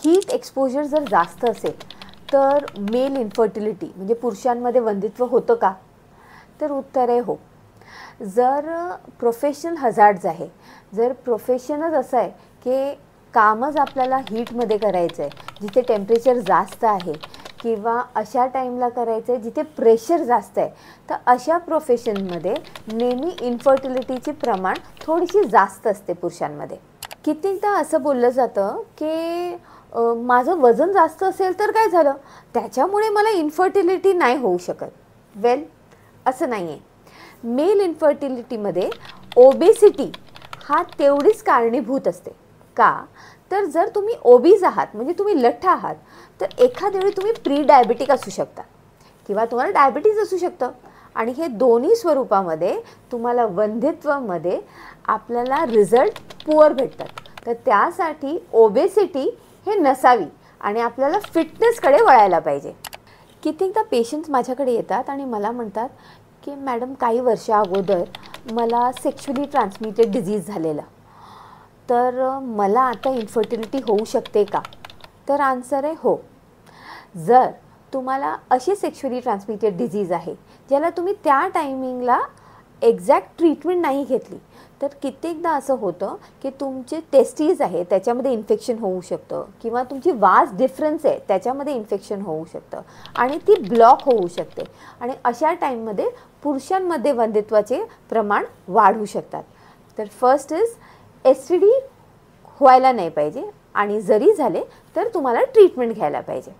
Heat exposure जर जास्त असेल तर मेल इन्फर्टिलिटी म्हणजे पुरुषांमध्ये वंध्यत्व होतं का? तर उत्तर आहे हो. जर प्रोफेशनल हझार्ड्स आहे, जर प्रोफेशनच असं आहे की कामच आपल्याला हीटमध्ये करायचं आहे, जिथे टेम्परेचर जास्त आहे किंवा अशा टाईमला करायचं आहे जिथे प्रेशर जास्त आहे, तर अशा प्रोफेशनमध्ये नेहमी इन्फर्टिलिटीचे प्रमाण थोडीशी जास्त असते पुरुषांमध्ये. कित्येकदा असं बोललं जातं की माझं वजन जास्त असेल तर काय झालं, त्याच्यामुळे मला इन्फर्टिलिटी नाही होऊ शकत. वेल, असं नाही आहे. मेल इन्फर्टिलिटीमध्ये ओबेसिटी हा तेवढीच कारणीभूत असते. का? तर जर तुम्ही ओबीज आहात म्हणजे तुम्ही लठ्ठ आहात, तर एखाद्या वेळी तुम्ही प्री डायबिटिक असू शकता किंवा तुम्हाला डायबिटीज असू शकतं आणि हे दोन्ही स्वरूपामध्ये तुम्हाला वंध्यत्वामध्ये आपल्याला रिझल्ट पुअर भेटतात. तर त्यासाठी ओबेसिटी हे नसावी आणि आपल्याला फिटनेसकडे वळायला पाहिजे. कित्येकदा पेशंट्स माझ्याकडे येतात आणि मला म्हणतात की मॅडम काही वर्षा अगोदर मला सेक्शुअली ट्रान्समिटेड डिझीज झालेला, तर मला आता इन्फर्टिलिटी होऊ शकते का? तर आन्सर आहे हो. जर तुम्हाला अशी सेक्शुअली ट्रान्समिटेड डिझीज आहे ज्याला तुम्ही त्या टायमिंगला एक्झॅक्ट ट्रीटमेंट नाही घेतली, तर कित्येकदा असं होतं की तुमचे टेस्टीज आहे त्याच्यामध्ये इन्फेक्शन होऊ शकतं किंवा तुमची वाज डिफरन्स आहे त्याच्यामध्ये इन्फेक्शन होऊ शकतं आणि ती ब्लॉक होऊ शकते आणि अशा टाईममध्ये पुरुषांमध्ये वंध्यत्वाचे प्रमाण वाढू शकतात. तर फर्स्ट इज STD व्हायला नाही पाहिजे आणि जरी झाले तर तुम्हाला ट्रीटमेंट घ्यायला पाहिजे.